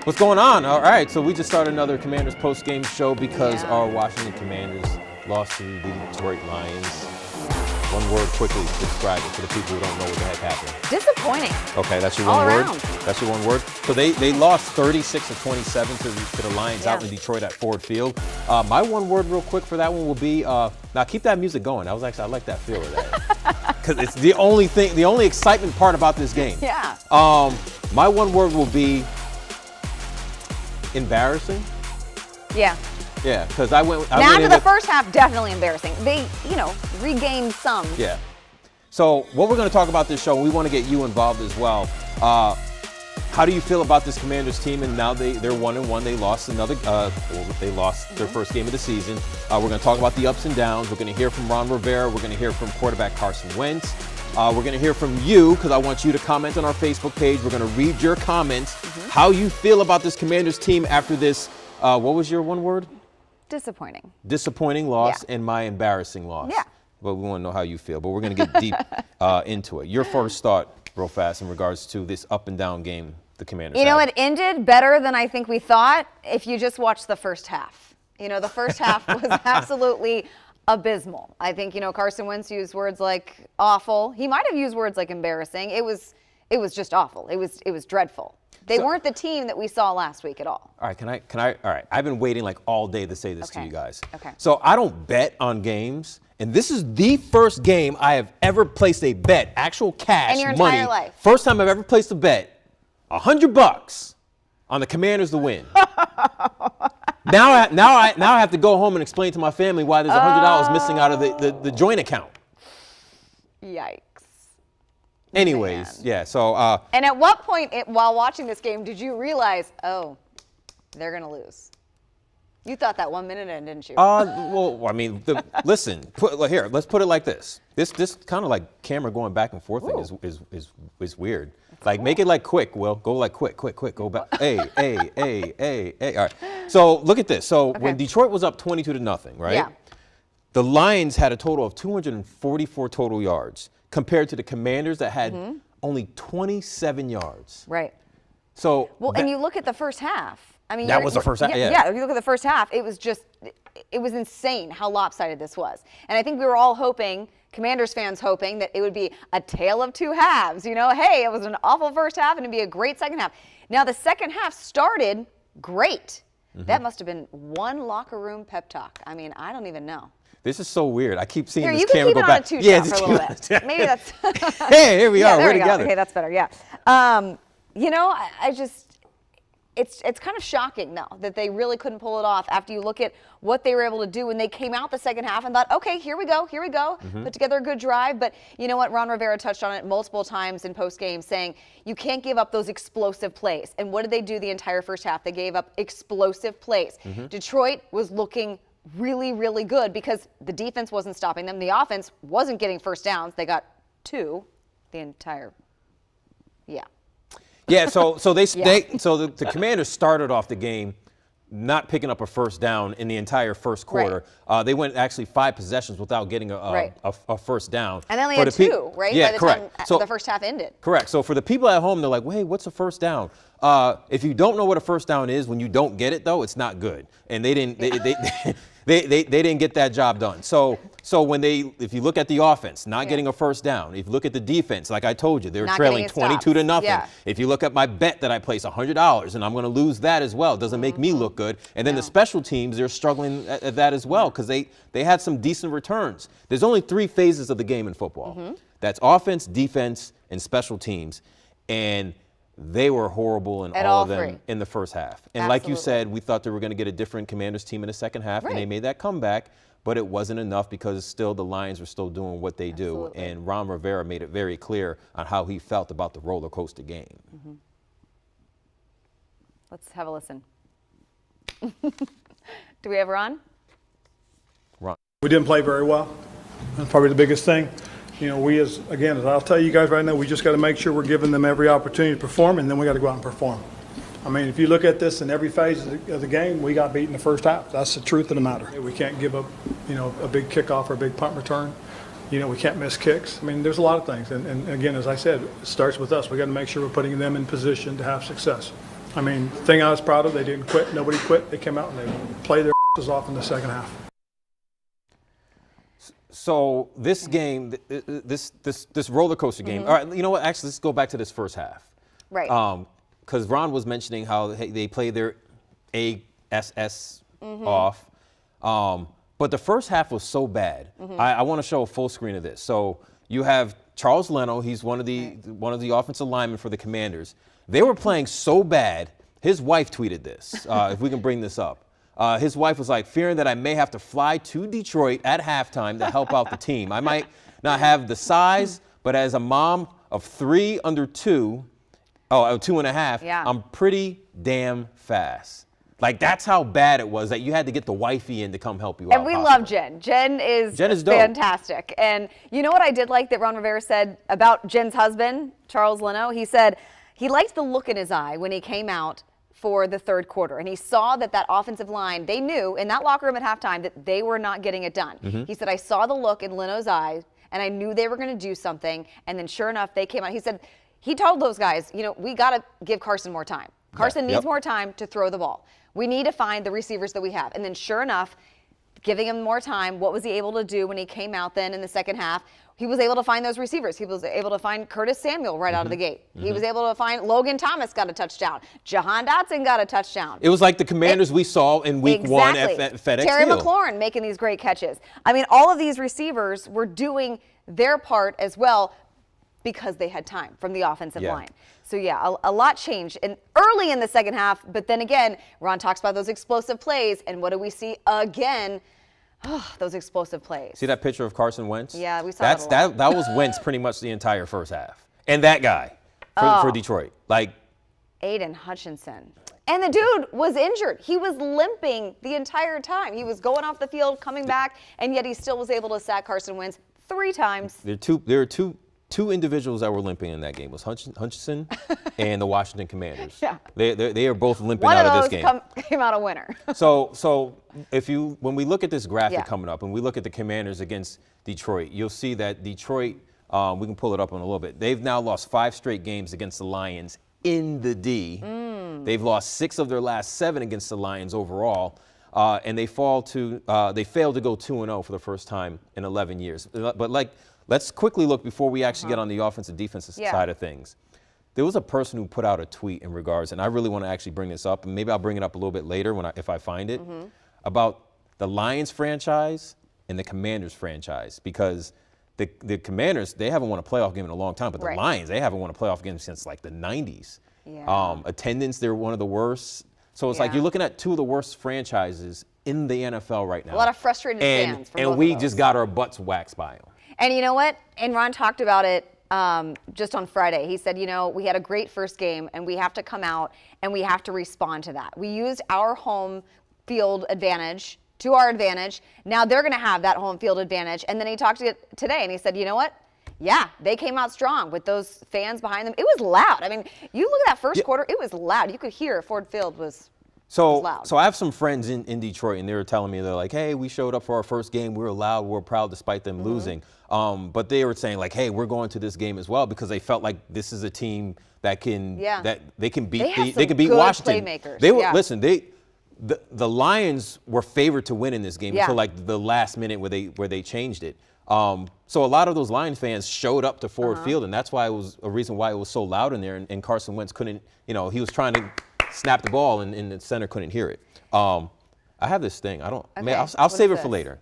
What's going on? All right, so we just started another Commanders post-game show because our Washington Commanders lost to the Detroit Lions. One word quickly to describe it for the people who don't know what the heck happened. Disappointing. Okay, that's your one word? Around. That's your one word? So they lost 36-27 to the Lions out in Detroit at Ford Field. My one word real quick for that one will be, now keep that music going. I like that feel of that. Because it's the only excitement part about this game. Yeah. My one word will be embarrassing. Yeah. Yeah, because I went after the first half, definitely embarrassing. They, regained some. Yeah. So what we're going to talk about this show, we want to get you involved as well. How do you feel about this Commanders team? And now they're 1-1. They lost their first game of the season. We're going to talk about the ups and downs. We're going to hear from Rivera. We're going to hear from quarterback Carson Wentz. We're going to hear from you because I want you to comment on our Facebook page. We're going to read your comments. How you feel about this Commanders team after this, what was your one word? Disappointing. Disappointing loss and my embarrassing loss. Yeah. But we want to know how you feel. But we're going to get deep into it. Your first thought, real fast, in regards to this up and down game the Commanders had. It ended better than I think we thought if you just watched the first half. The first half was absolutely abysmal. I think, Carson Wentz used words like awful. He might have used words like embarrassing. It was just awful. It was dreadful. They weren't the team that we saw last week at all. All right, can I, all right, I've been waiting like all day to say this to you guys. Okay. So I don't bet on games, and this is the first game I have ever placed a bet, actual cash, in your money. entire life. First time I've ever placed a bet, $100 on the Commanders to win. Now I have to go home and explain to my family why there's $100 missing out of the joint account. Yikes. Anyways, yeah, so. And at what point while watching this game did you realize, oh, they're going to lose? You thought that 1 minute in, didn't you? Well, I mean, listen, here, let's put it like this. This kind of like camera going back and forth thing is weird. Like, make it like quick, Will. Go like quick, go back. Hey. All right. So look at this. So when Detroit was up 22-0, right? Yeah. The Lions had a total of 244 total yards, compared to the Commanders that had only 27 yards. Right. So and you look at the first half. I mean, that was the first half. Yeah, if you look at the first half, it was insane how lopsided this was. And I think we were all hoping, Commanders fans hoping, that it would be a tale of two halves. Hey, it was an awful first half and it'd be a great second half. Now the second half started great. That must have been one locker room pep talk. I mean, I don't even know. This is so weird. I keep seeing Here, this camera go back. You can keep it on a two-shot for a little bit. Maybe that's. Hey, here we are. We're we together. Okay, that's better. Yeah. I just, it's kind of shocking though that they really couldn't pull it off after you look at what they were able to do when they came out the second half and thought, okay, here we go. Put together a good drive. But you know what? Ron Rivera touched on it multiple times in postgame, saying you can't give up those explosive plays. And what did they do the entire first half? They gave up explosive plays. Detroit was looking really, really good because the defense wasn't stopping them. The offense wasn't getting first downs. They got two the entire, Yeah, so the Commanders started off the game not picking up a first down in the entire first quarter. Right. They went actually 5 possessions without getting a first down. And then they had two, right? Yeah, by the correct. time the first half ended. Correct. So for the people at home, they're like, "Hey, what's a first down?" If you don't know what a first down is, when you don't get it though, it's not good. And they didn't. They didn't get that job done. So if you look at the offense, not getting a first down. If you look at the defense, like I told you, they're trailing 22-0. Yeah. If you look at my bet that I placed, $100, and I'm going to lose that as well. It doesn't make me look good. And then the special teams, they're struggling at that as well because they had some decent returns. There's only 3 phases of the game in football. That's offense, defense, and special teams. And they were horrible in all of them in the first half. And like you said, we thought they were going to get a different Commanders team in the second half, and they made that comeback, but it wasn't enough because still the Lions were still doing what they do. And Ron Rivera made it very clear on how he felt about the roller coaster game. Let's have a listen. Do we have Ron? Ron. We didn't play very well. That's probably the biggest thing. As I'll tell you guys right now, we just got to make sure we're giving them every opportunity to perform, and then we got to go out and perform. I mean, if you look at this in every phase of the game, we got beat in the first half. That's the truth of the matter. We can't give up, a big kickoff or a big punt return. We can't miss kicks. I mean, there's a lot of things. And again, as I said, it starts with us. We got to make sure we're putting them in position to have success. I mean, the thing I was proud of, they didn't quit. Nobody quit. They came out and they played their asses off in the second half. So this game, this roller coaster game. All right, you know what? Actually, let's go back to this first half. Right. Because Ron was mentioning how they played their ASS off. But the first half was so bad. I want to show a full screen of this. So you have Charles Leno. He's one of the offensive linemen for the Commanders. They were playing so bad. His wife tweeted this. If we can bring this up. His wife was like, fearing that I may have to fly to Detroit at halftime to help out the team. I might not have the size, but as a mom of 3 under 2, 2.5, Yeah. I'm pretty damn fast. Like, that's how bad it was that you had to get the wifey in to come help you out. And we love Jen. Jen is dope. fantastic. And you know what I did like that Ron Rivera said about Jen's husband, Charles Leno? He said he liked the look in his eye when he came out for the third quarter. And he saw that offensive line, they knew in that locker room at halftime that they were not getting it done. He said, I saw the look in Leno's eyes, and I knew they were going to do something. And then sure enough, they came out. He said, he told those guys, we got to give Carson more time. Carson needs more time to throw the ball. We need to find the receivers that we have. And then sure enough, giving him more time, what was he able to do when he came out then in the second half? He was able to find those receivers. He was able to find Curtis Samuel right out of the gate. He was able to find Logan Thomas got a touchdown. Jahan Dotson got a touchdown. It was like the Commanders we saw in week 1 at FedEx Terry Field. McLaurin making these great catches. I mean, all of these receivers were doing their part as well because they had time from the offensive line. So, a lot changed early in the second half. But then again, Ron talks about those explosive plays. And what do we see again? Those explosive plays. See that picture of Carson Wentz? Yeah, we saw that. That was Wentz pretty much the entire first half. And that guy for Detroit. Like, Aiden Hutchinson. And the dude was injured. He was limping the entire time. He was going off the field, coming back, and yet he still was able to sack Carson Wentz 3 times. There are two individuals that were limping in that game. It was Hutchinson and the Washington Commanders. Yeah. They are both limping out of this game. One of those came out a winner. So when we look at this graphic coming up and we look at the Commanders against Detroit, you'll see that Detroit, we can pull it up in a little bit. They've now lost 5 straight games against the Lions in the D. They've lost 6 of their last 7 against the Lions overall. And they failed to go 2-0 for the first time in 11 years. But let's quickly look before we actually get on the offensive defensive side of things. There was a person who put out a tweet in regards, and I really want to actually bring this up, and maybe I'll bring it up a little bit later if I find it, about the Lions franchise and the Commanders franchise, because the Commanders, they haven't won a playoff game in a long time, but the Lions, they haven't won a playoff game since like the 90s. Yeah. Attendance, they're one of the worst. So it's like you're looking at 2 of the worst franchises in the NFL right now. A lot of frustrated fans from both and we of those. just got our butts waxed by them. And you know what? And Ron talked about it just on Friday. He said, we had a great first game, and we have to come out and we have to respond to that. We used our home field advantage to our advantage. Now they're going to have that home field advantage. And then he talked to it today, and he said, you know what? Yeah, they came out strong with those fans behind them. It was loud. I mean, you look at that first quarter, it was loud. You could hear Ford Field was loud. So I have some friends in Detroit, and they were telling me, they're like, hey, we showed up for our first game. We were loud. We were proud despite them losing. But they were saying, like, hey, we're going to this game as well because they felt like this is a team that can that they can beat they can beat Washington. Playmakers. They were listen, the Lions were favored to win in this game until like the last minute where they changed it. So a lot of those Lions fans showed up to Ford Field, and that's why it was a reason why it was so loud in there. And Carson Wentz couldn't, he was trying to snap the ball, and the center couldn't hear it. I have this thing. I'll save it for later.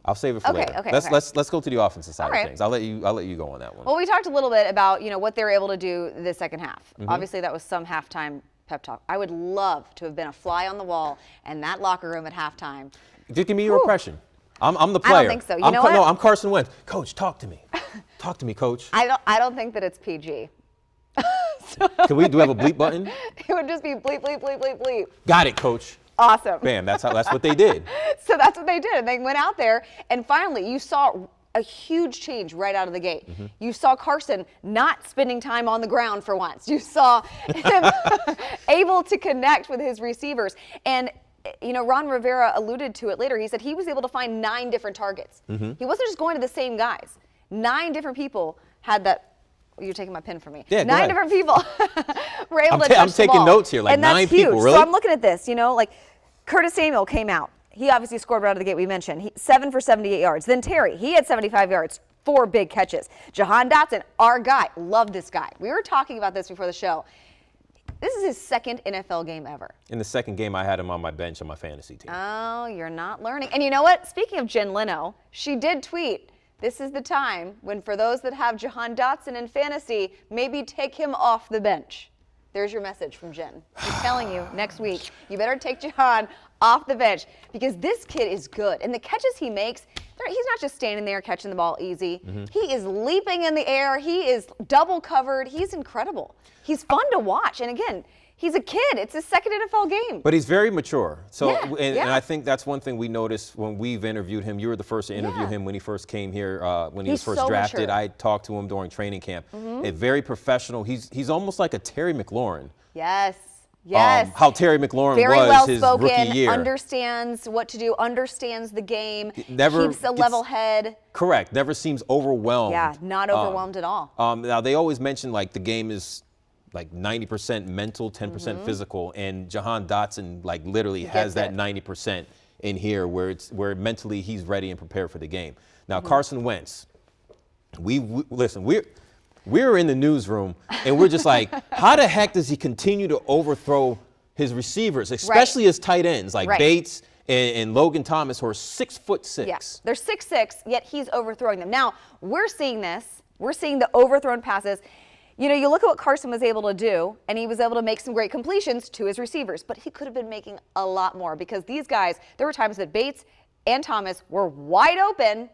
I'll save it for later. Okay. Let's go to the offensive side of things. I'll let you go on that one. Well, we talked a little bit about what they were able to do this second half. Obviously, that was some halftime pep talk. I would love to have been a fly on the wall in that locker room at halftime. Just give me your impression. I'm the player. I don't think so. You know what? No, I'm Carson Wentz. Coach, talk to me. Talk to me, Coach. I don't think that it's PG. Do we have a bleep button? It would just be bleep, bleep, bleep, bleep, bleep. Got it, Coach. Awesome. Bam, that's what they did. So that's what they did. And they went out there, and finally you saw a huge change right out of the gate. You saw Carson not spending time on the ground for once. You saw him able to connect with his receivers. And Ron Rivera alluded to it later. He said he was able to find 9 different targets. He wasn't just going to the same guys. 9 different people had that You're taking my pin from me. Yeah, go 9 ahead. different people were able to touch I'm the taking ball. notes here, like and that's 9 huge. people, really? So I'm looking at this, like Curtis Samuel came out. He obviously scored right out of the gate, we mentioned. 7 for 78 yards. Then Terry, he had 75 yards, 4 big catches. Jahan Dotson, our guy, love this guy. We were talking about this before the show. This is his second NFL game ever. In the second game, I had him on my bench on my fantasy team. Oh, you're not learning. And you know what? Speaking of Jen Leno, she did tweet, this is the time when for those that have Jahan Dotson in fantasy, maybe take him off the bench. There's your message from Jen. She's telling you next week, you better take Jahan off the bench because this kid is good. And the catches he makes, he's not just standing there catching the ball easy. He is leaping in the air. He is double covered. He's incredible. He's fun to watch. And again, he's a kid. It's his second NFL game. But he's very mature. So, Yeah, and I think that's one thing we noticed when we've interviewed him. You were the first to interview him when he first came here, when he was He's first so drafted. mature. I talked to him during training camp. Very professional. He's almost like a Terry McLaurin. Yes. Yes. How Terry McLaurin Very was well his spoken, rookie year. understands what to do, understands the game, Never keeps a level head. Correct. Never seems overwhelmed. Yeah, not overwhelmed at all. Now, they always mention like the game is like 90% mental, 10% physical, and Jahan Dotson like literally has that 90% in here where mentally he's ready and prepared for the game. Now, Carson Wentz, listen, we're in the newsroom and we're just like, how the heck does he continue to overthrow his receivers, especially his tight ends like Bates and Logan Thomas, who are 6'6"? Yeah, they're 6'6", yet he's overthrowing them. Now, we're seeing this. We're seeing the overthrown passes. You look at what Carson was able to do, and he was able to make some great completions to his receivers, but he could have been making a lot more because these guys, there were times that Bates and Thomas were wide open,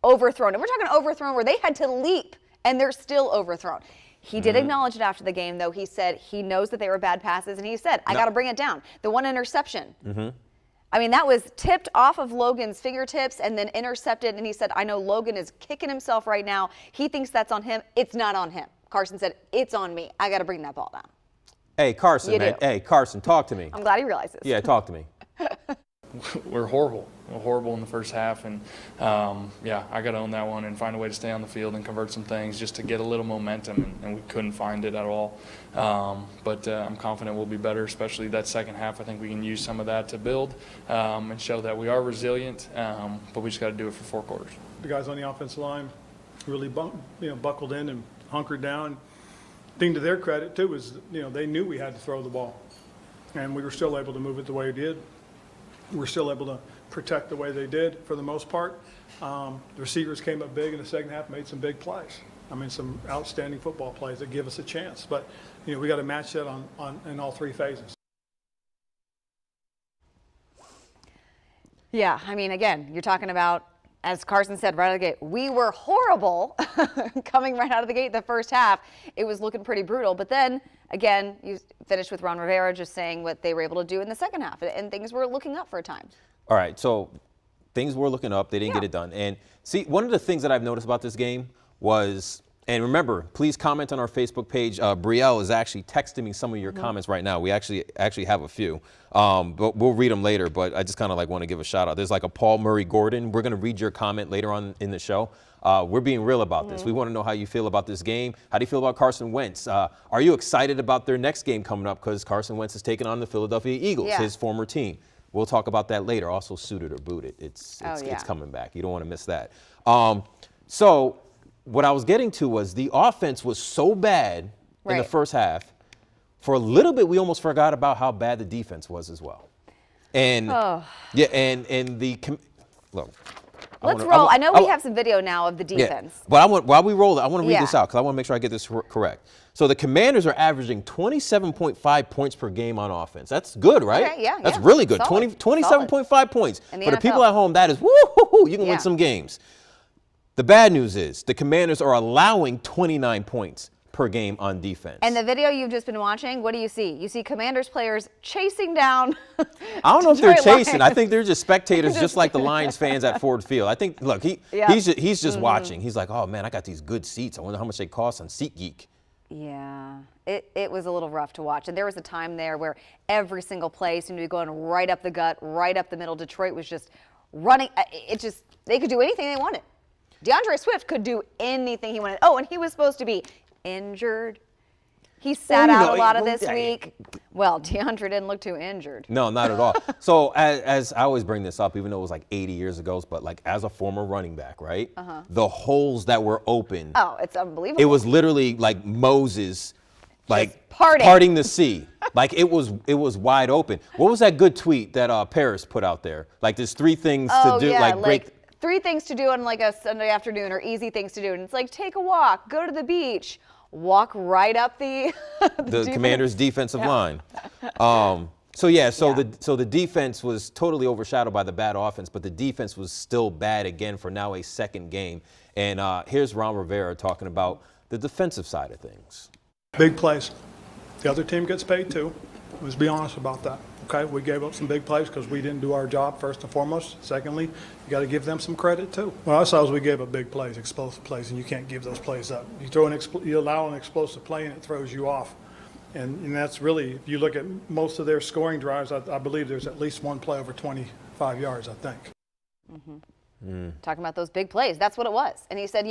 overthrown. And we're talking overthrown where they had to leap, and they're still overthrown. He did acknowledge it after the game, though. He said he knows that they were bad passes, and he said, I got to bring it down. The one interception. I mean, that was tipped off of Logan's fingertips and then intercepted, and he said, I know Logan is kicking himself right now. He thinks that's on him. It's not on him. Carson said, it's on me. I got to bring that ball down. Hey, Carson, man. Hey, Carson, talk to me. I'm glad he realizes. Yeah, talk to me. We're horrible. We're horrible in the first half, and yeah, I got to own that one and find a way to stay on the field and convert some things just to get a little momentum, and we couldn't find it at all. But I'm confident we'll be better, especially that second half. I think we can use some of that to build and show that we are resilient, but we just got to do it for 4 quarters. The guys on the offensive line really buckled in and hunkered down. Thing to their credit, too, is they knew we had to throw the ball, and we were still able to move it the way we did. We're still able to protect the way they did for the most part. The receivers came up big in the second half, made some big plays. I mean, some outstanding football plays that give us a chance. But, we got to match that in all 3 phases. Yeah, I mean, again, you're talking about, as Carson said right out of the gate, we were horrible coming right out of the gate the first half. It was looking pretty brutal. But then, again, you finished with Ron Rivera just saying what they were able to do in the second half, and things were looking up for a time. All right, so things were looking up. They didn't get it done. And see, one of the things that I've noticed about this game was, and remember, please comment on our Facebook page. Brielle is actually texting me some of your comments right now. We actually have a few, but we'll read them later. But I just kind of want to give a shout out. There's like a Paul Murray Gordon. We're going to read your comment later on in the show. We're being real about this. We want to know how you feel about this game. How do you feel about Carson Wentz? Are you excited about their next game coming up? Because Carson Wentz is taking on the Philadelphia Eagles, his former team. We'll talk about that later. Also, suited or booted. It's coming back. You don't want to miss that. So what I was getting to was the offense was so bad in the first half. For a little bit, we almost forgot about how bad the defense was as well. And look. Let's roll. I know we have some video now of the defense. Yeah, but while we roll it, I want to read this out because I want to make sure I get this correct. So the Commanders are averaging 27.5 points per game on offense. That's good, right? Okay, yeah, That's really good. Solid. 27.5 points. In the For the NFL. people at home, that is woo-hoo-hoo, you can win some games. The bad news is the Commanders are allowing 29 points per game on defense. And the video you've just been watching, what do you see? You see Commanders players chasing down I don't know if they're Detroit chasing. Lions. I think they're just spectators, just like the Lions fans at Ford Field. I think, look, he's just watching. He's like, oh, man, I got these good seats. I wonder how much they cost on SeatGeek. Yeah, it was a little rough to watch. And there was a time there where every single play seemed to be going right up the gut, right up the middle. Detroit was just running. They could do anything they wanted. DeAndre Swift could do anything he wanted. Oh, and he was supposed to be injured. He sat out a lot of this week. Well, DeAndre didn't look too injured. No, not at all. So as I always bring this up, even though it was like 80 years ago, but like as a former running back, right? The holes that were open. Oh, it's unbelievable. It was literally like Moses, like parting. parting the sea. Like it was wide open. What was that good tweet that Paris put out there? Like there's 3 things to do. Yeah, like break. 3 things to do on like a Sunday afternoon, or easy things to do. And it's like take a walk, go to the beach, walk right up the Commander's defensive line. So the defense was totally overshadowed by the bad offense, but the defense was still bad again for now a second game. And here's Ron Rivera talking about the defensive side of things. Big plays. The other team gets paid too. Let's be honest about that. Okay, we gave up some big plays because we didn't do our job first and foremost. Secondly, you got to give them some credit too. What I saw was we gave up big plays, explosive plays, and you can't give those plays up. You allow an explosive play and it throws you off. And that's really, if you look at most of their scoring drives, I believe there's at least one play over 25 yards, I think. Talking about those big plays, that's what it was. And he said,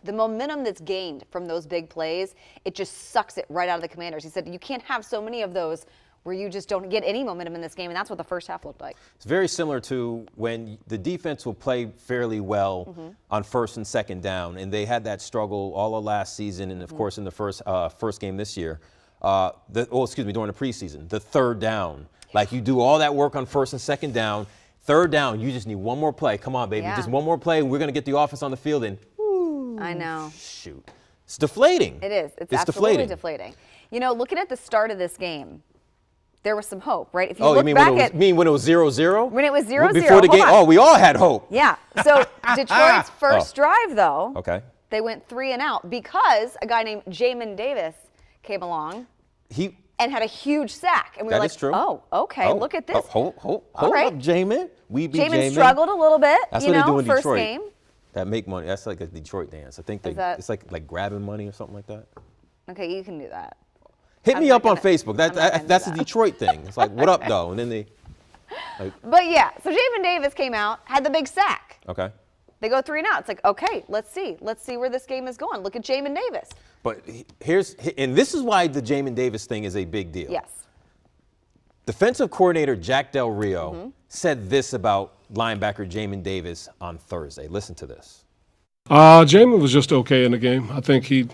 the momentum that's gained from those big plays, it just sucks it right out of the Commanders. He said you can't have so many of those where you just don't get any momentum in this game, and that's what the first half looked like. It's very similar to when the defense will play fairly well on first and second down, and they had that struggle all of last season, and of course in the first game this year. During the preseason, the third down. Like you do all that work on first and second down, third down, you just need one more play. Come on, baby, just one more play, and we're gonna get the offense on the field, and I know. Shoot, it's deflating. It is. It's absolutely deflating. Looking at the start of this game, there was some hope, right? If you look back at when it was 0-0? When it was 0-0. Before the game, we all had hope. Yeah. So Detroit's first drive, though, they went 3 and out because a guy named Jamin Davis came along and had a huge sack. And we were like, true. oh, okay, look at this. Hold right. up, Jamin. Jamin struggled a little bit, That's what they do in first Detroit. game. That make money. That's like a Detroit dance. I think it's like grabbing money or something like that. Okay, you can do that. Hit me up on Facebook. That's a Detroit thing. It's like, what up, though? And then they. But yeah, so Jamin Davis came out, had the big sack. Okay. They go 3 and out. It's like, okay, let's see where this game is going. Look at Jamin Davis. But and this is why the Jamin Davis thing is a big deal. Yes. Defensive coordinator Jack Del Rio said this about linebacker Jamin Davis on Thursday. Listen to this. Jamin was just okay in the game. I think he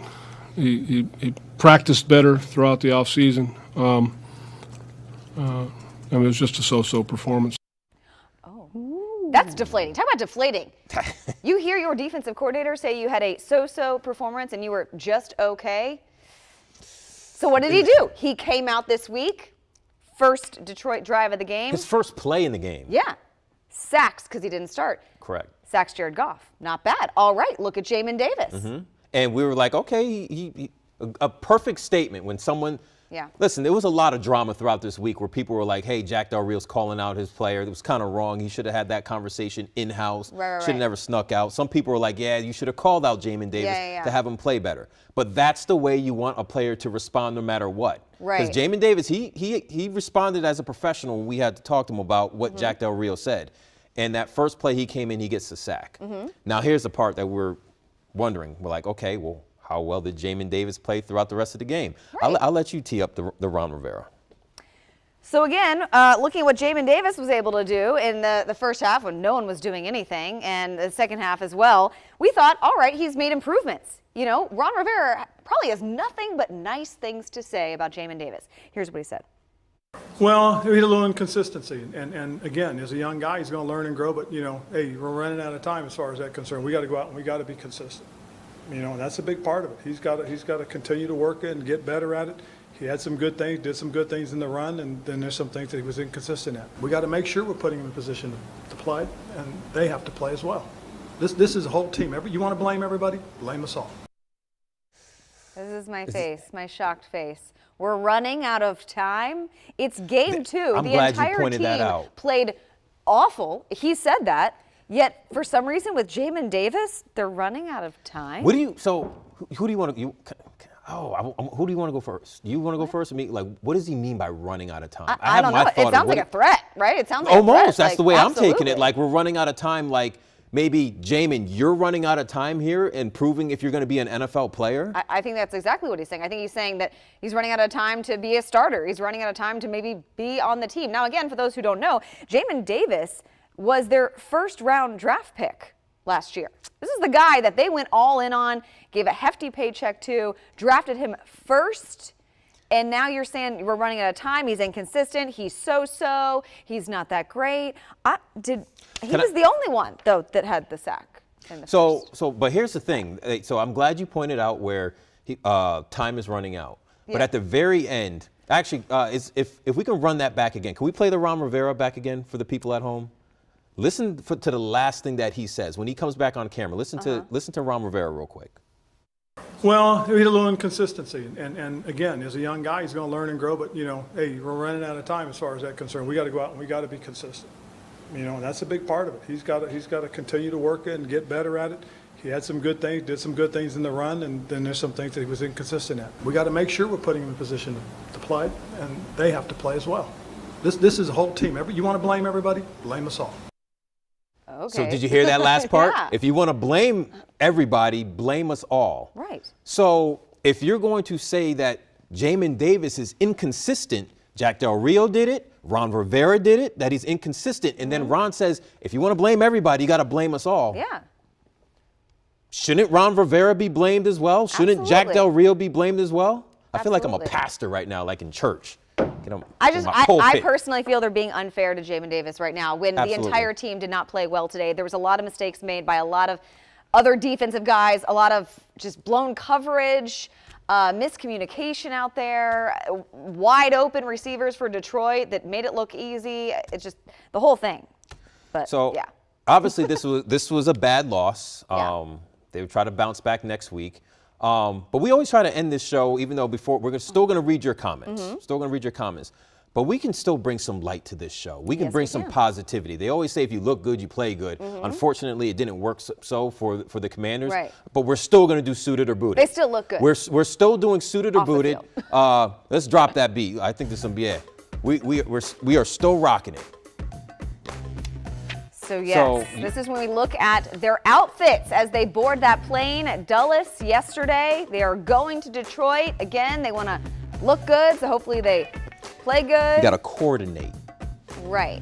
practiced better throughout the offseason. It was just a so-so performance. Oh, that's deflating. Talk about deflating. You hear your defensive coordinator say you had a so-so performance and you were just okay. So what did he do? He came out this week, first Detroit drive of the game. His first play in the game. Yeah. Sacks because he didn't start. Correct. Sacks Jared Goff. Not bad. All right, look at Jamin Davis. And we were like, okay, a perfect statement when someone. Yeah. Listen, there was a lot of drama throughout this week where people were like, hey, Jack Del Rio's calling out his player. It was kind of wrong. He should have had that conversation in-house. Should have never snuck out. Some people were like, yeah, you should have called out Jamin Davis to have him play better. But that's the way you want a player to respond no matter what. Right. Because Jamin Davis, he responded as a professional when we had to talk to him about what Jack Del Rio said. And that first play he came in, he gets the sack. Now here's the part that we're wondering. We're like, okay, well, how well did Jamin Davis play throughout the rest of the game? Right. I'll let you tee up the Ron Rivera. So again, looking at what Jamin Davis was able to do in the first half when no one was doing anything, and the second half as well, we thought, all right, he's made improvements. Ron Rivera probably has nothing but nice things to say about Jamin Davis. Here's what he said. Well, he had a little inconsistency, and again, as a young guy, he's going to learn and grow. But hey, we're running out of time as far as that's concerned. We got to go out and we got to be consistent. And that's a big part of it. He's got to continue to work it and get better at it. He had some good things, did some good things in the run, and then there's some things that he was inconsistent at. We got to make sure we're putting him in a position to play, and they have to play as well. This is a whole team. You want to blame everybody? Blame us all. This is my face, my shocked face. We're running out of time. It's game 2. I'm the glad you entire pointed team that out. Played awful. He said that. Yet, for some reason, with Jamin Davis, they're running out of time. Who do you want to? Who do you want to go first? Do you want to go first? I mean, like, what does he mean by running out of time? I don't know. It sounds like a threat, right? It sounds like almost. a threat. That's the way absolutely. I'm taking it. Like we're running out of time. Like maybe, Jamin, you're running out of time here and proving if you're going to be an NFL player? I think that's exactly what he's saying. I think he's saying that he's running out of time to be a starter. He's running out of time to maybe be on the team. Now, again, for those who don't know, Jamin Davis was their first-round draft pick last year. This is the guy that they went all in on, gave a hefty paycheck to, drafted him first. And now you're saying we're running out of time. He's inconsistent. He's so-so. He's not that great. He was the only one, though, that had the sack. But here's the thing. So I'm glad you pointed out where time is running out. But at the very end, actually, if we can run that back again, can we play the Ron Rivera back again for the people at home? Listen to the last thing that he says when he comes back on camera. Listen to Ron Rivera real quick. Well, he had a little inconsistency, and again, as a young guy, he's going to learn and grow. But hey, we're running out of time as far as that concerned. We got to go out and we got to be consistent. And that's a big part of it. He's got to continue to work it and get better at it. He had some good things, did some good things in the run, and then there's some things that he was inconsistent at. We got to make sure we're putting him in position to play, and they have to play as well. This is a whole team. You want to blame everybody? Blame us all. Okay. So did you hear that last part? Yeah. If you want to blame everybody, blame us all. Right. So if you're going to say that Jamin Davis is inconsistent, Jack Del Rio did it, Ron Rivera did it, that he's inconsistent, and then Ron says, if you want to blame everybody, you got to blame us all. Yeah. Shouldn't Ron Rivera be blamed as well? Shouldn't Absolutely. Jack Del Rio be blamed as well? I feel like I'm a Absolutely. pastor right now, like in church. I personally feel they're being unfair to Jamin Davis right now when Absolutely. the entire team did not play well today. There was a lot of mistakes made by a lot of other defensive guys, a lot of just blown coverage, miscommunication out there, wide open receivers for Detroit that made it look easy. It's just the whole thing. But yeah. Obviously this was a bad loss. Yeah. They would try to bounce back next week. But we always try to end this show, even though we're still going to read your comments. Still going to read your comments. But we can still bring some light to this show. We can bring some positivity. They always say if you look good, you play good. Unfortunately, it didn't work so for the Commanders. Right. But we're still going to do suited or booted. They still look good. We're still doing suited or Off the booted. Let's drop that beat. I think there's some, we are still rocking it. So yes, this is when we look at their outfits as they board that plane at Dulles yesterday. They are going to Detroit. Again, they want to look good, so hopefully they play good. You got to coordinate. Right.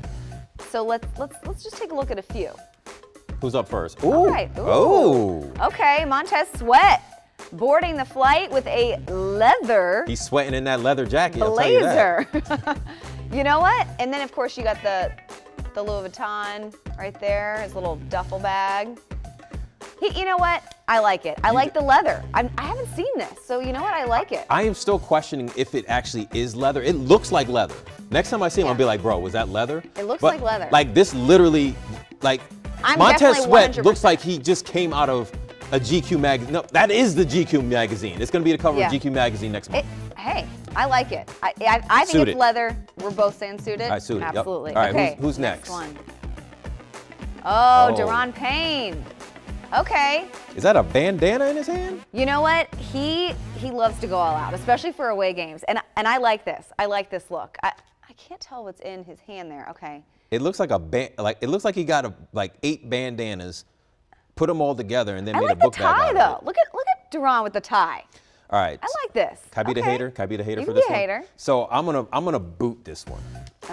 So let's just take a look at a few. Who's up first? Ooh. All right. Ooh. Oh. Okay, Montez Sweat boarding the flight with a leather He's sweating in that leather jacket. I'll tell you that. blazer. You know what? And then of course you got the Louis Vuitton right there, his little duffel bag. You know what? I like it. I like the leather. I haven't seen this, so you know what? I like it. I am still questioning if it actually is leather. It looks like leather. Next time I see him, I'll be like, bro, was that leather? It looks like leather. Like this literally, like I'm Montez definitely Sweat 100%. looks like he just came out of a GQ magazine. No, that is the GQ magazine. It's going to be the cover of GQ magazine next month. Hey, I like it. I think Suited. it's leather. We're both saying suited. All right, suited. Yep. Absolutely. All right, okay. who's next? One. Oh, Darren Payne. Okay. Is that a bandana in his hand? You know what? He loves to go all out, especially for away games. And I like this. I like this look. I can't tell what's in his hand there. Okay. It looks like it looks like he got 8 bandanas, put them all together, and then made a book bag out I like the tie, though. of it. Look at Darren with the tie. All right. I like this. Can I be the hater? Can I be the hater You for can this be a one? hater. So I'm gonna boot this one.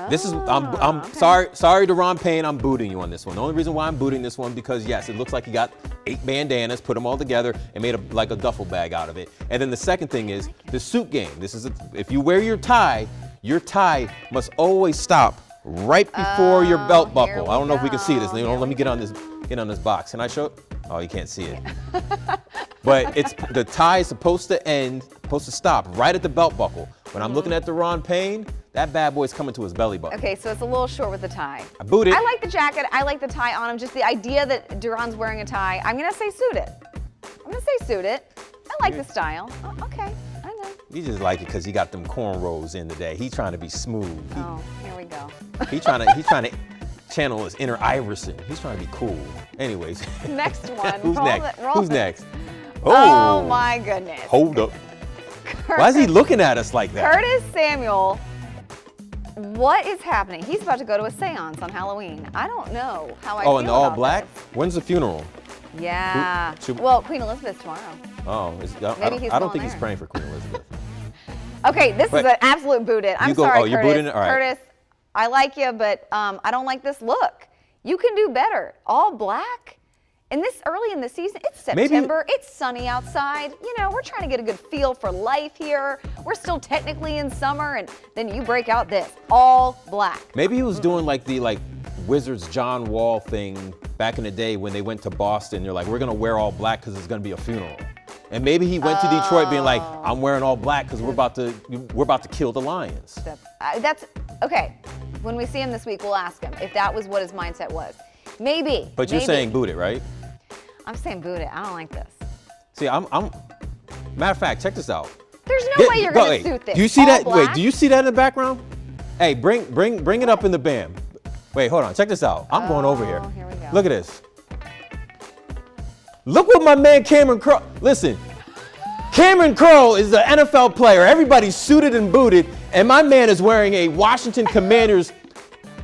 This is Oh, I'm sorry Darren Payne, I'm booting you on this one. The only reason why I'm booting this one because yes, it looks like he got 8 bandanas, put them all together, and made a duffel bag out of it. And then the second thing is the suit game. This is if you wear your tie must always stop right before your belt buckle. I don't know if we can see this. Let me get on this box. Can I show it? Oh, you can't see it. But the tie is supposed to stop right at the belt buckle. When I'm looking at Darren Payne, that bad boy's coming to his belly button. Okay, so it's a little short with the tie. I boot it. I like the jacket. I like the tie on him. Just the idea that Duran's wearing a tie. I'm going to say suited. I like the style. Oh, okay, I know. You just like it because he got them cornrows in today. He's trying to be smooth. Oh, here we go. He's trying to channel his inner Iverson. He's trying to be cool. Anyways. Next one. Who's next? Who's next? Oh my goodness. Hold up. Why is he looking at us like that? Curtis Samuel What is happening? He's about to go to a seance on Halloween. I don't know how I feel Oh, and the all about black? this. When's the funeral? Yeah. Should- Well, Queen Elizabeth's tomorrow. Oh, Maybe he's I don't going think he's there. praying for Queen Elizabeth. Okay, this Wait. is an absolute boot it. I'm You go- sorry, oh, you're Curtis. booting it? All right. Curtis, I like you, but I don't like this look. You can do better. All black? And this early in the season, it's Maybe- September, it's sunny outside. You know, we're trying to get a good feel for life here. We're still technically in summer, and then you break out this, all black. Maybe he was doing like the Wizards John Wall thing back in the day when they went to Boston. They're like, we're gonna wear all black because it's gonna be a funeral. And maybe he went to Detroit being like, I'm wearing all black because we're about to kill the Lions. That's, okay, when we see him this week, we'll ask him if that was what his mindset was. Maybe. But you're maybe. saying boot it, right? I'm saying boot it. I don't like this. See, I'm matter of fact, check this out. There's no way you're going to suit this. Do you see All that? black? Wait, do you see that in the background? Hey, bring it up in the band. Wait, hold on. Check this out. I'm going over here. Here we go. Look at this. Look what my man Cameron Curl. Listen, Cameron Curl is an NFL player. Everybody's suited and booted, and my man is wearing a Washington Commanders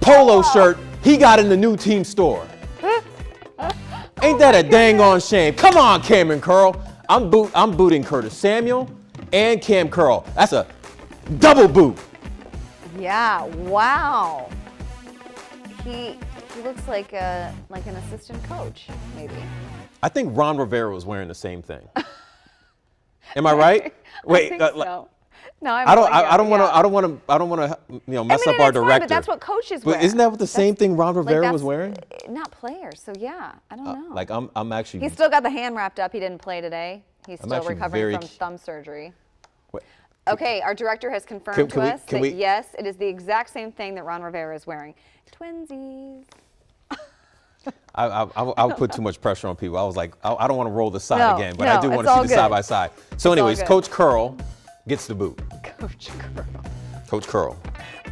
polo shirt he got in the new team store. Ain't that a dang on shame? Come on, Cameron Curl. I'm booting Curtis Samuel and Cam Curl. That's a double boot. Yeah, wow. He looks like an assistant coach, maybe. I think Ron Rivera was wearing the same thing. Am I right? Wait, I think so. No, I don't want to mess up our it's fine, director. but that's what coaches wear. But isn't that what the same thing Ron Rivera was that's- wearing? Not players, so yeah, I don't know. Like I'm actually. He's still got the hand wrapped up. He didn't play today. He's I'm still actually recovering very from thumb surgery. Wait, Okay, our director has confirmed Can to we- us can that we- yes, it is the exact same thing that Ron Rivera is wearing. Twinsies. I would put too much pressure on people. I was like, I don't want to roll the side No, again, but I do no, want it's to see all the good. side by side. So, all anyways, good. Coach Curl gets the boot. Coach Curl. Coach Curl.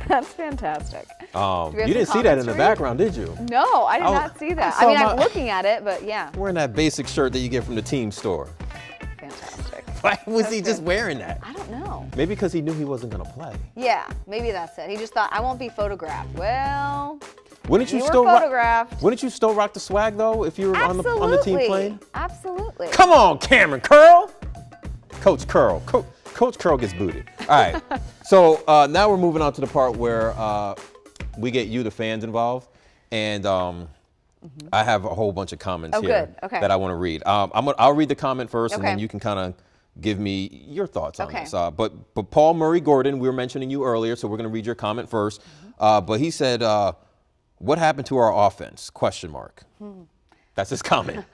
That's fantastic. Do we have You some didn't see that in comments the for you? background, did you? No, I did Oh, not see that. I saw I mean, I'm my- looking at it, but yeah, Wearing that basic shirt that you get from the team store. fantastic. Why was he That's just good. wearing that? I don't know. Maybe because he knew he wasn't going to play. Yeah, maybe that's it. He just thought, I won't be photographed. Well, Wouldn't you, you were still photographed. Wouldn't you still rock the swag though if you were on the team plane? Absolutely. Come on, Cameron Curl. Coach Curl. Coach Curl gets booted. All right. So now we're moving on to the part where we get you, the fans, involved, and I have a whole bunch of comments here good. Okay. that I want to read. I'll read the comment first, and then Okay. you can kind of give me your thoughts on Okay. this. But Paul Murray Gordon, we were mentioning you earlier, so we're going to read your comment first. But he said, "What happened to our offense?" Question mark. That's his comment.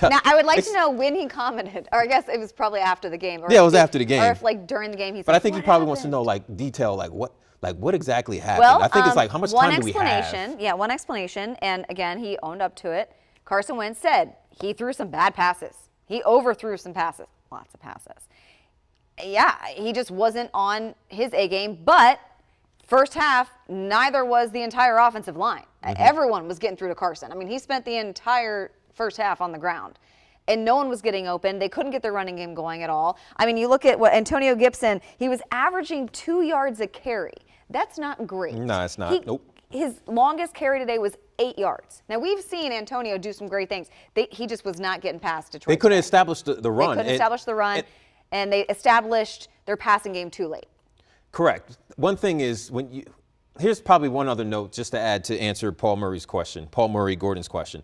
Now, I would like to know when he commented, or I guess it was probably after the game. Or Yeah, it if was after the game. Or if like during the game he said, But I think he "What probably wants to happened?" know like detail, like what exactly happened. Well, I think it's like how much one time do we explanation. have? Yeah, one explanation, and again, he owned up to it. Carson Wentz said he threw some bad passes. He overthrew some passes, lots of passes. Yeah, he just wasn't on his A game, but first half, neither was the entire offensive line. Everyone was getting through to Carson. I mean, he spent the entire first half on the ground, and no one was getting open. They couldn't get their running game going at all. I mean, you look at what Antonio Gibson, he was averaging 2 yards a carry. That's not great. No, it's not. Nope. His longest carry today was 8 yards. Now, we've seen Antonio do some great things. He just was not getting past Detroit. They couldn't today. establish the run. They couldn't establish the run, and they established their passing game too late. Correct. One thing is here's probably one other note just to add to answer Paul Murray Gordon's question.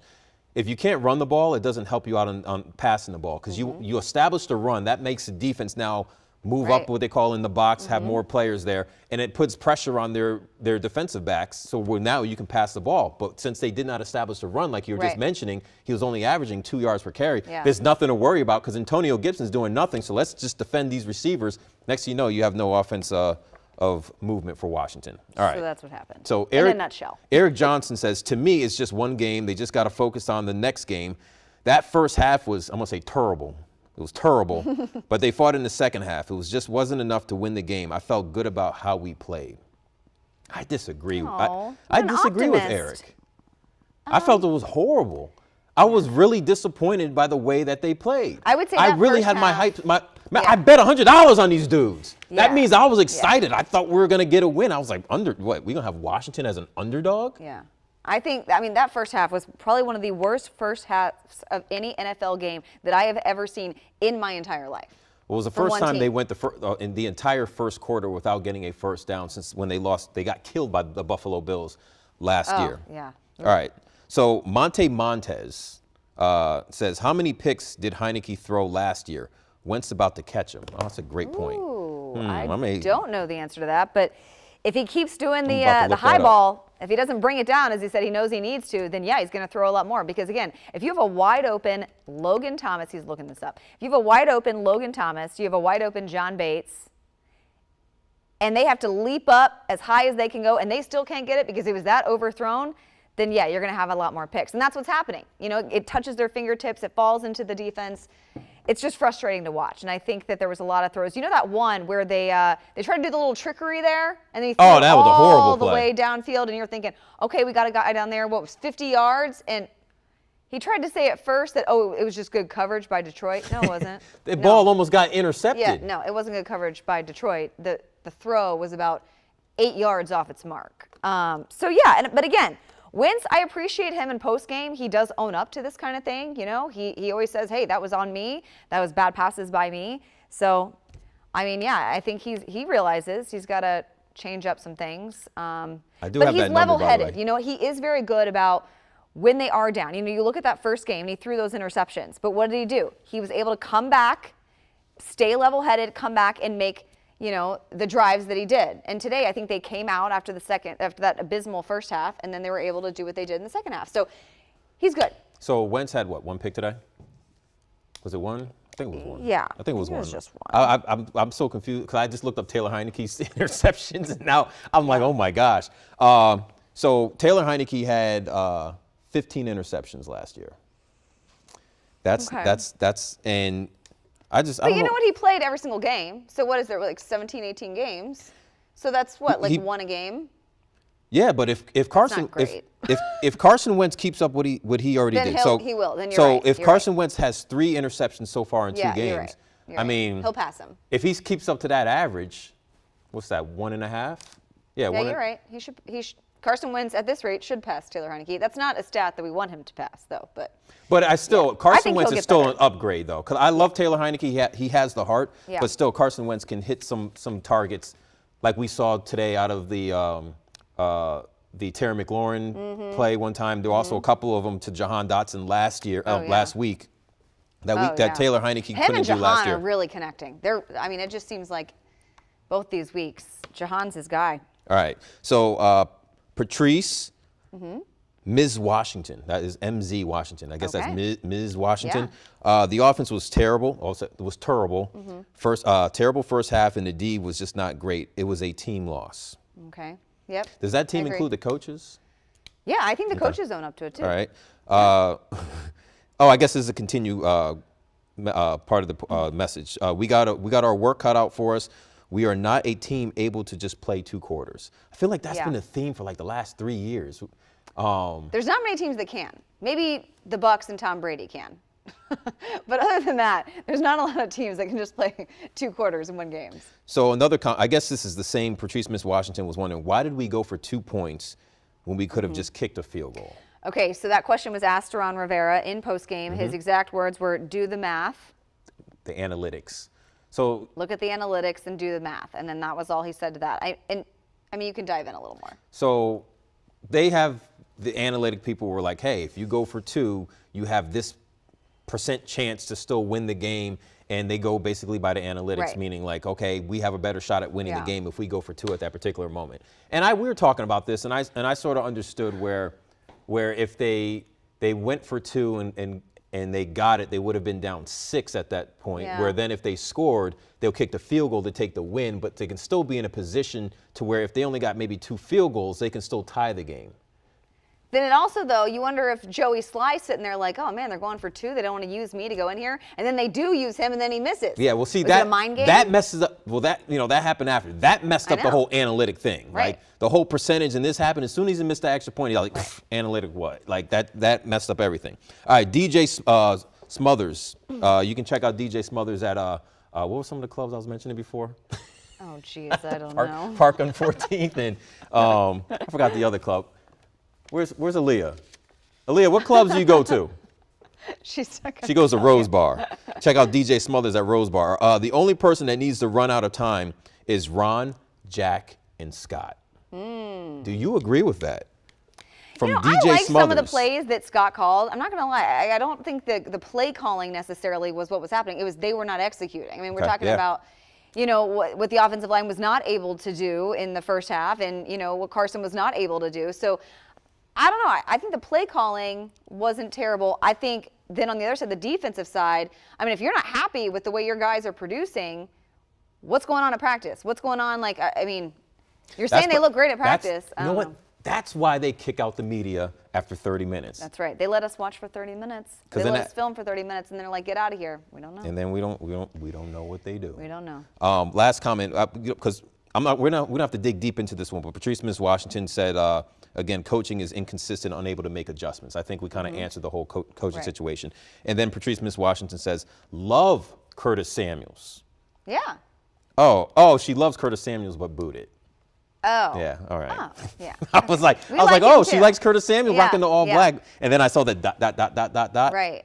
If you can't run the ball, it doesn't help you out on passing the ball because you establish the run. That makes the defense now move Right. up what they call in the box, have more players there, and it puts pressure on their defensive backs. So now you can pass the ball. But since they did not establish the run, like you were just Right. mentioning, he was only averaging 2 yards per carry. Yeah. There's nothing to worry about because Antonio Gibson's doing nothing. So let's just defend these receivers. Next thing you know, you have no offense of movement for Washington. All right. So that's what happened. So in a nutshell. Eric Johnson says, to me, it's just one game. They just got to focus on the next game. That first half was, I'm going to say, terrible. It was terrible, but they fought in the second half. It wasn't enough to win the game. I felt good about how we played. I disagree. Aw, I you're an disagree with optimist. Eric. I felt it was horrible. I was really disappointed by the way that they played. I would say I that really first had my half- hype. Man, Yeah. I bet $100 on these dudes. That Yeah. means I was excited. I thought we were gonna get a win. I was like, what? We gonna have Washington as an underdog? Yeah. I mean, that first half was probably one of the worst first halves of any NFL game that I have ever seen in my entire life. Well, it was the From first one time they team. went in the entire first quarter without getting a first down since when they lost. They got killed by the Buffalo Bills last year. Yeah. All right. So Montez says, how many picks did Heinecke throw last year? Wentz about to catch him. Oh, that's a great point. Ooh, I I may- don't know the answer to that, but if he keeps doing the about to the look high that up. ball, if he doesn't bring it down as he said he knows he needs to, then yeah, he's going to throw a lot more. Because again, if you have a wide open Logan Thomas, he's looking this up. If you have a wide open Logan Thomas, you have a wide open John Bates, and they have to leap up as high as they can go, and they still can't get it because it was that overthrown, then yeah, you're going to have a lot more picks. And that's what's happening. You know, it touches their fingertips, it falls into the defense. It's just frustrating to watch. And I think that there was a lot of throws. You know that one where they tried to do the little trickery there, and they threw Oh, that was a horrible all the play. way downfield, and you're thinking, okay, we got a guy down there, what was 50 yards? And he tried to say at first that, oh, it was just good coverage by Detroit. No, it wasn't. The No. ball almost got intercepted. Yeah, no, it wasn't good coverage by Detroit. The throw was about 8 yards off its mark. So yeah, but again, Wentz, I appreciate him in postgame. He does own up to this kind of thing. You know, he always says, hey, that was on me. That was bad passes by me. So, I mean, yeah, I think he realizes he's got to change up some things. I do but have he's that number, by the level-headed. way. You know, he is very good about when they are down. You know, you look at that first game, and he threw those interceptions. But what did he do? He was able to come back, stay level-headed, come back and make, you know, the drives that he did. And today, I think they came out after that abysmal first half, and then they were able to do what they did in the second half. So he's good. So Wentz had what, one pick today? Was it one? I think it was one. Yeah, I think it was I think it one. was just one. I'm so confused because I just looked up Taylor Heineke's interceptions, and now I'm like, oh my gosh. So Taylor Heinecke had 15 interceptions last year. That's and I But don't you know know. what? He played every single game. So what is there, like 17, 18 games? So that's what, like He- one a game? Yeah, but if Carson great. if Carson Wentz keeps up what he already Then did, so he will. Then you're so right. if You're Carson Wentz has 3 interceptions so far in 2 Yeah, games, you're right. You're I right. mean, He'll pass him. if he keeps up to that average, what's that, 1.5? Yeah, Yeah, you're right. He should. Carson Wentz at this rate should pass Taylor Heinecke. That's not a stat that we want him to pass, though. But I still, I Carson think Wentz he'll is get still better. an upgrade, though. Because I love Taylor Heinecke. He has the heart. Yeah. But still, Carson Wentz can hit some targets like we saw today out of the Terry McLaurin play one time. There were also a couple of them to Jahan Dotson last week. That Taylor Heinecke him couldn't and do last Jahan year. are really connecting. It just seems like both these weeks, Jahan's his guy. All right. So Patrice, Ms. Washington. That is MZ Washington. I guess Okay. that's Ms. Washington. The offense was terrible. Also, it was terrible. Terrible first half, and the D was just not great. It was a team loss. Okay. Yep. Does that team I agree. include the coaches? Yeah, I think the coaches own up to it too. All right. I guess this is a continue part of the message. We got our work cut out for us. We are not a team able to just play 2 quarters. I feel like that's Yeah. been a theme for like the last 3 years. There's not many teams that can. Maybe the Bucks and Tom Brady can. But other than that, there's not a lot of teams that can just play 2 quarters and win games. So I guess this is the same. Patrice Miss Washington was wondering, why did we go for 2 points when we could have just kicked a field goal? Okay, so that question was asked to Ron Rivera in postgame. Mm-hmm. His exact words were, do the math, The analytics. So look at the analytics and do the math. And then that was all he said to that. I mean, you can dive in a little more. So they have, the analytic people were like, hey, if you go for 2, you have this % chance to still win the game. And they go basically by the analytics, Right. meaning like, okay, we have a better shot at winning Yeah. the game if we go for 2 at that particular moment. And we were talking about this, and I sort of understood where if they went for 2 and they got it, they would have been down 6 at that point. Yeah. Where then if they scored, they'll kick the field goal to take the win, but they can still be in a position to where if they only got maybe 2 field goals, they can still tie the game. Then it also, though, you wonder if Joey Sly's sitting there like, oh man, they're going for 2. They don't want to use me to go in here, and then they do use him, and then he misses. Yeah, well, see Was it a mind game? that messes up. Well, that that happened after. That messed up the know. whole analytic thing. Right. Like the whole percentage, and this happened as soon as he missed the extra point. He's like, analytic what? Like that messed up everything. All right, DJ Smothers. You can check out DJ Smothers at what were some of the clubs I was mentioning before? Oh, jeez, I don't know. Park on 14th, and I forgot the other club. Where's Aaliyah? Aaliyah, what clubs do you go to? She's stuck. She goes to Rose Bar. Check out DJ Smothers at Rose Bar. The only person that needs to run out of time is Ron, Jack, and Scott. Do you agree with that? From DJ I like Smothers. some of the plays that Scott called. I'm not going to lie. I don't think the play calling necessarily was what was happening. It was they were not executing. I mean, we're talking about, what the offensive line was not able to do in the first half and, what Carson was not able to do. So I don't know. I think the play calling wasn't terrible. I think then on the other side, the defensive side, I mean, if you're not happy with the way your guys are producing, what's going on at practice? What's going on? Like, I mean, you're saying they look great at practice. You know what? That's why they kick out the media after 30 minutes. That's right. They let us watch for 30 minutes. They let us film for 30 minutes, and then they're like, "Get out of here." We don't know. And then we don't know what they do. We don't know. Last comment, because we don't have to dig deep into this one, but Patrice Smith Washington said, again, coaching is inconsistent, unable to make adjustments. I think we kind of answered the whole coaching situation. And then Patrice Smith Washington says, love Curtis Samuels. Yeah. Oh, she loves Curtis Samuels, but booed it. Oh. Yeah, all right. Oh, yeah. I was like, We like him oh, she too. likes Curtis Samuel Yeah, rocking the all yeah. black. And then I saw the ... Right.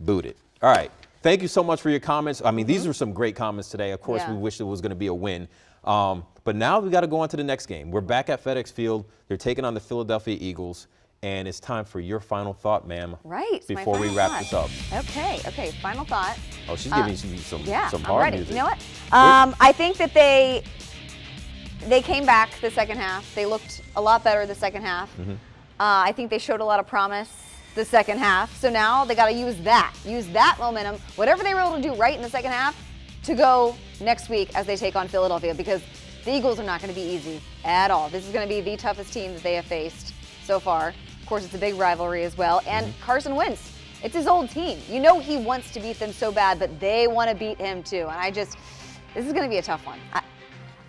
Booed it. All right. Thank you so much for your comments. I mean, these were some great comments today. Of course, Yeah. we wish it was going to be a win. But now we got to go on to the next game. We're back at FedEx Field. They're taking on the Philadelphia Eagles. And it's time for your final thought, ma'am. Right. my Before we final wrap thought. this up. Okay. Final thought. Oh, she's giving you some I'm hard ready. music. You know what? I think that they came back the second half. They looked a lot better the second half. I think they showed a lot of promise the second half. So now they got to use that momentum, whatever they were able to do right in the second half, to go next week as they take on Philadelphia, because the Eagles are not going to be easy at all. This is going to be the toughest team that they have faced so far. Of course, it's a big rivalry as well. And Carson Wentz, it's his old team. You know he wants to beat them so bad, but they want to beat him too. And this is going to be a tough one.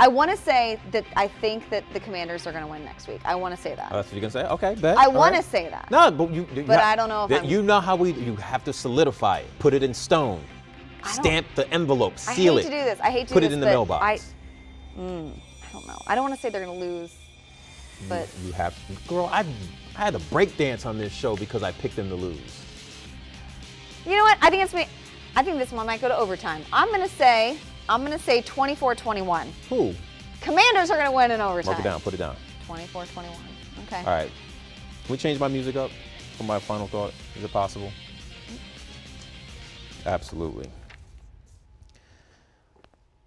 I want to say that I think that the Commanders are going to win next week. I want to say that. Oh, that's what you're going to say? Okay, bet. I All want right. to say that. No, but But I don't know if you know how you have to solidify it, put it in stone, stamp the envelope, seal it. I hate to do this. I hate to put do it this, in the but mailbox. I don't know. I don't want to say they're going to lose, but You have, girl. I had a break dance on this show because I picked them to lose. you know what? I think this one might go to overtime. I'm going to say 24-21. Who? Commanders are going to win in overtime. Mark it down. Put it down. 24-21. Okay. All right. Can we change my music up for my final thought? Is it possible? Absolutely.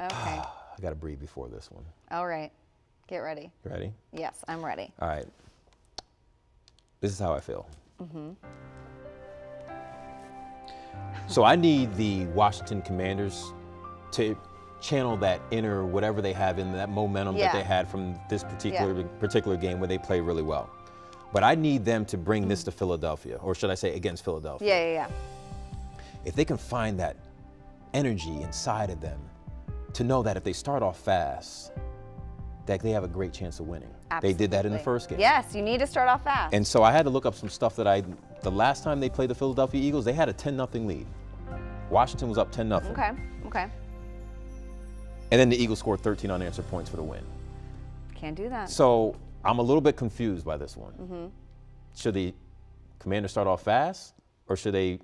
Okay. I got to breathe before this one. All right. Get ready. You ready? Yes, I'm ready. All right. This is how I feel. So I need the Washington Commanders to channel that inner whatever they have in that momentum that they had from this particular game where they play really well. But I need them to bring this to Philadelphia, or should I say against Philadelphia. Yeah. If they can find that energy inside of them to know that if they start off fast, that they have a great chance of winning. Absolutely. They did that in the first game. Yes, you need to start off fast. And so I had to look up some stuff that the last time they played the Philadelphia Eagles, they had a 10-0 lead. Washington was up 10-0. Okay. And then the Eagles scored 13 unanswered points for the win. Can't do that. So I'm a little bit confused by this one. Should the Commanders start off fast, or should they?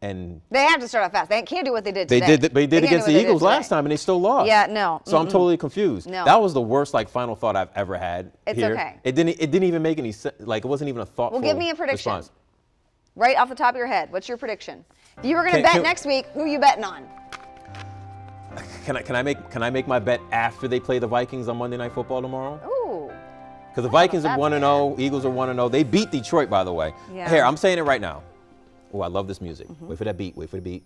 And They have to start off fast. They can't do what they did they today. did. They did against the Eagles last time, and they still lost. Yeah, no. So I'm totally confused. No. That was the worst final thought I've ever had. It's here. okay. It didn't even make any sense. It wasn't even a thoughtful. Well, give me a prediction. response. Right off the top of your head, what's your prediction? If you were going to bet next week, who are you betting on? Can I make my bet after they play the Vikings on Monday Night Football tomorrow? Ooh. Because the Vikings are that's 1-0, Eagles are 1-0. They beat Detroit, by the way. Yeah. Here, I'm saying it right now. Oh, I love this music. Wait for that beat. Wait for the beat.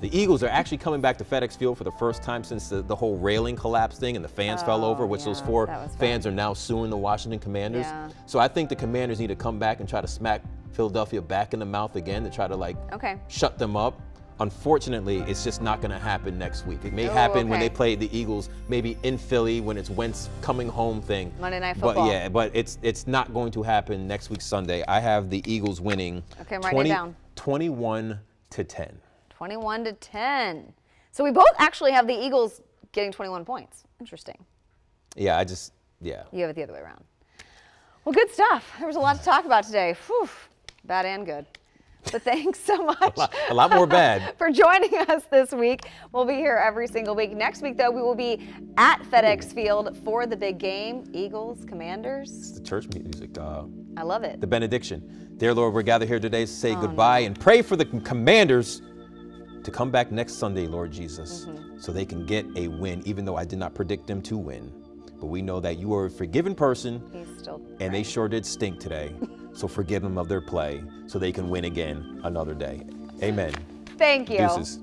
The Eagles are actually coming back to FedEx Field for the first time since the whole railing collapse thing and the fans fell over, which those 4 that was fans bad. are now suing the Washington Commanders. Yeah. So I think the Commanders need to come back and try to smack Philadelphia back in the mouth again to try to Okay. shut them up. Unfortunately, it's just not going to happen next week. It may happen when okay. they play the Eagles, maybe in Philly when it's Wentz coming home thing. Monday Night Football. But it's not going to happen next week Sunday. I have the Eagles winning. Okay, I'm writing it down. 21-10. 21-10. So we both actually have the Eagles getting 21 points. Interesting. Yeah, You have it the other way around. Well, good stuff. There was a lot to talk about today. Whew, bad and good. But thanks so much. A lot more bad. For joining us this week. We'll be here every single week. Next week, though, we will be at FedEx Field for the big game. Eagles, Commanders. It's the church music. I love it. The benediction. Dear Lord, we're gathered here today to say goodbye and pray for the Commanders to come back next Sunday, Lord Jesus, so they can get a win, even though I did not predict them to win. But we know that you are a forgiven person, and they sure did stink today. So forgive them of their play so they can win again another day. Amen. Thank you. Deuces.